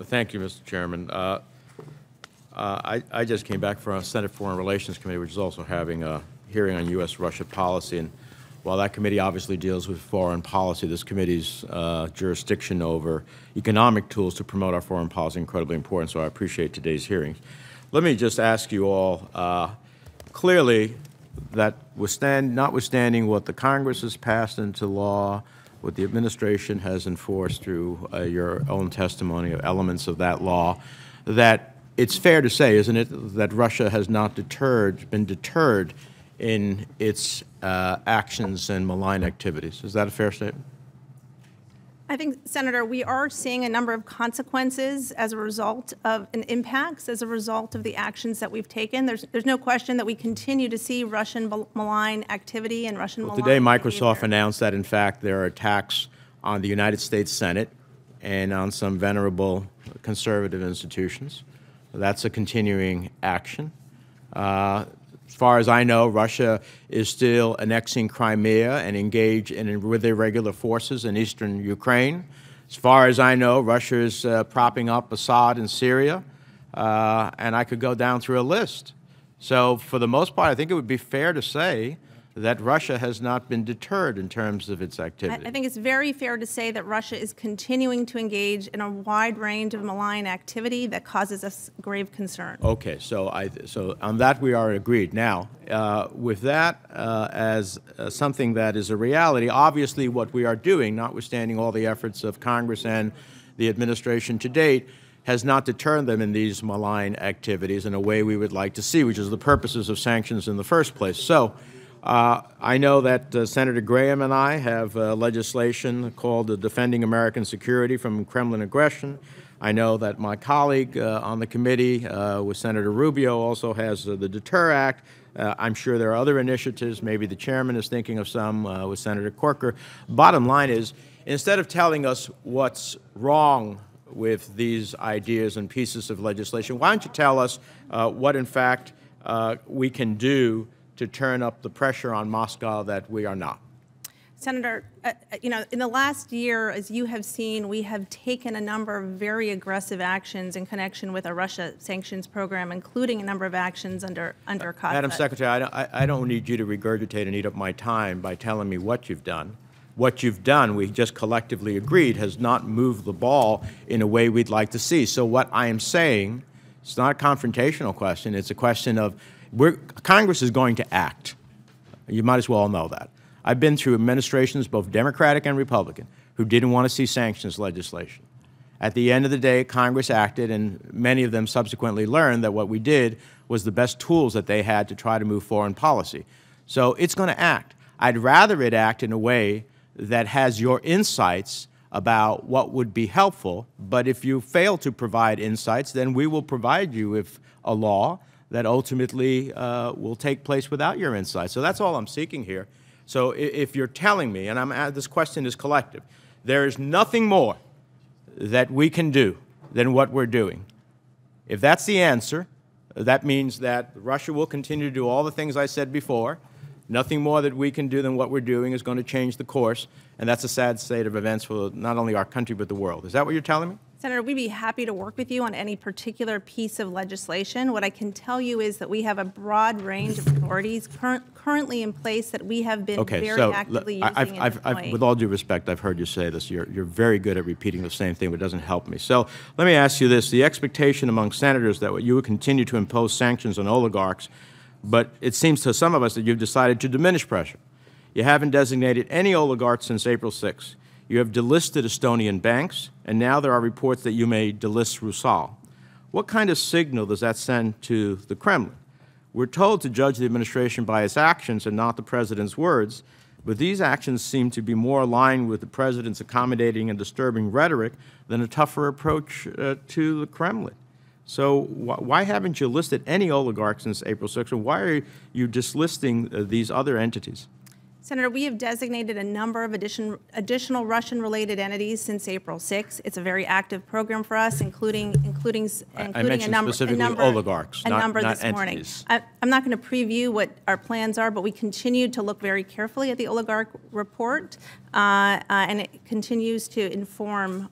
Thank you, Mr. Chairman. I just came back from our Senate Foreign Relations Committee, which is also having a hearing on U.S.-Russia policy. And while that committee obviously deals with foreign policy, this committee's jurisdiction over economic tools to promote our foreign policy is incredibly important, so I appreciate today's hearings. Let me just ask you all, clearly, that notwithstanding what the Congress has passed into law, what the administration has enforced through your own testimony of elements of that law, that it's fair to say, isn't it, that Russia has not been deterred in its actions and malign activities. Is that a fair statement? I think, Senator, we are seeing a number of consequences as a result of, and impacts as a result of the actions that we've taken. There's no question that we continue to see Russian malign activity and Russian malign today, Microsoft behavior. announced that, in fact, there are attacks on the United States Senate and on some venerable conservative institutions. That's a continuing action. As far as I know, Russia is still annexing Crimea and engaged with irregular forces in eastern Ukraine. As far as I know, Russia is propping up Assad in Syria, and I could go down through a list. So for the most part, I think it would be fair to say that Russia has not been deterred in terms of its activity. I think it's very fair to say that Russia is continuing to engage in a wide range of malign activity that causes us grave concern. Okay, so on that we are agreed. Now, with that as something that is a reality, obviously what we are doing, notwithstanding all the efforts of Congress and the administration to date, has not deterred them in these malign activities in a way we would like to see, which is the purposes of sanctions in the first place. So, I know that Senator Graham and I have legislation called Defending American Security from Kremlin Aggression. I know that my colleague on the committee with Senator Rubio also has the Deter Act. I'm sure there are other initiatives. Maybe the chairman is thinking of some with Senator Corker. Bottom line is, instead of telling us what's wrong with these ideas and pieces of legislation, why don't you tell us what, in fact, we can do to turn up the pressure on Moscow that we are not? Senator, you know, in the last year, as you have seen, we have taken a number of very aggressive actions in connection with our Russia sanctions program, including a number of actions under COSTA. Madam Secretary, I don't need you to regurgitate and eat up my time by telling me what you've done. What you've done, we just collectively agreed, has not moved the ball in a way we'd like to see. So what I am saying, it's not a confrontational question. It's a question of Congress is going to act. You might as well know that. I've been through administrations, both Democratic and Republican, who didn't want to see sanctions legislation. At the end of the day, Congress acted, and many of them subsequently learned that what we did was the best tools that they had to try to move foreign policy. So it's going to act. I'd rather it act in a way that has your insights about what would be helpful, but if you fail to provide insights, then we will provide you with a law that ultimately will take place without your insight. So that's all I'm seeking here. So if you're telling me, and this question is collective, there is nothing more that we can do than what we're doing. If that's the answer, that means that Russia will continue to do all the things I said before. Nothing more that we can do than what we're doing is going to change the course, and that's a sad state of events for not only our country but the world. Is that what you're telling me? Senator, we'd be happy to work with you on any particular piece of legislation. What I can tell you is that we have a broad range of authorities currently in place that we have been very actively using and deploying. With all due respect, I've heard you say this. You're very good at repeating the same thing, but it doesn't help me. So let me ask you this. The expectation among senators that you would continue to impose sanctions on oligarchs, but it seems to some of us that you've decided to diminish pressure. You haven't designated any oligarchs since April 6th. You have delisted Estonian banks, and now there are reports that you may delist Rusal. What kind of signal does that send to the Kremlin? We're told to judge the administration by its actions and not the President's words, but these actions seem to be more aligned with the President's accommodating and disturbing rhetoric than a tougher approach to the Kremlin. So why haven't you listed any oligarchs since April 6th, and why are you dislisting these other entities? Senator, we have designated a number of additional Russian-related entities since April 6th. It's a very active program for us, including I mentioned specifically oligarchs, not this entities. morning. I'm not going to preview what our plans are, but we continue to look very carefully at the oligarch report, and it continues to inform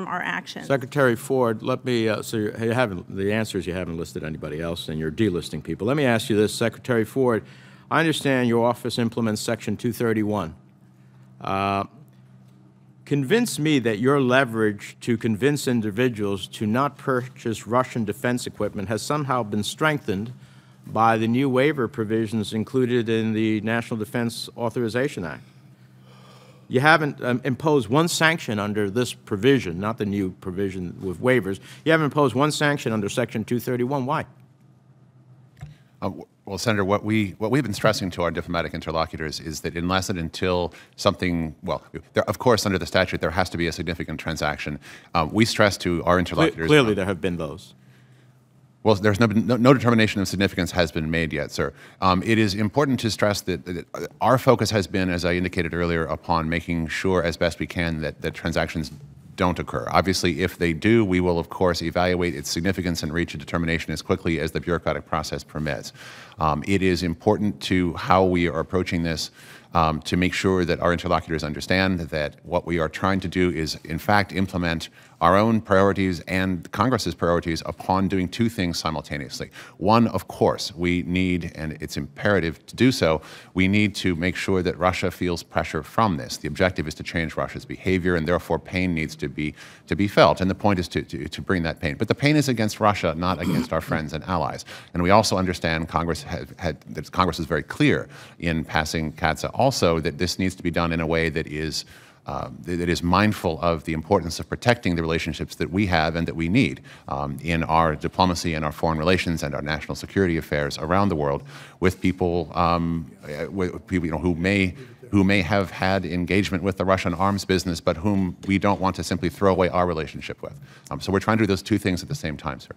our actions. Secretary Ford, let me, so you haven't, the answer is you haven't listed anybody else and you're delisting people. Let me ask you this, Secretary Ford. I understand your office implements Section 231. Convince me that your leverage to convince individuals to not purchase Russian defense equipment has somehow been strengthened by the new waiver provisions included in the National Defense Authorization Act. You haven't imposed one sanction under this provision, not the new provision with waivers. You haven't imposed one sanction under Section 231. Why? Well, Senator, what we've been stressing to our diplomatic interlocutors is that unless and until something, well, of course, under the statute, there has to be a significant transaction. We stress to our interlocutors. Clearly, there have been those. Well, there's no determination of significance has been made yet, sir. It is important to stress that our focus has been, as I indicated earlier, upon making sure as best we can that transactions don't occur. Obviously, if they do, we will, of course, evaluate its significance and reach a determination as quickly as the bureaucratic process permits. It is important to how we are approaching this to make sure that our interlocutors understand that what we are trying to do is, in fact, implement our own priorities and Congress's priorities upon doing two things simultaneously. One, of course, we need, and it's imperative to do so, we need to make sure that Russia feels pressure from this. The objective is to change Russia's behavior, and therefore pain needs to be felt. And the point is to bring that pain. But the pain is against Russia, not against our friends and allies. And we also understand Congress is very clear in passing CATSA also that this needs to be done in a way that is mindful of the importance of protecting the relationships that we have and that we need in our diplomacy and our foreign relations and our national security affairs around the world with people, who may have had engagement with the Russian arms business, but whom we don't want to simply throw away our relationship with. So we're trying to do those two things at the same time, sir.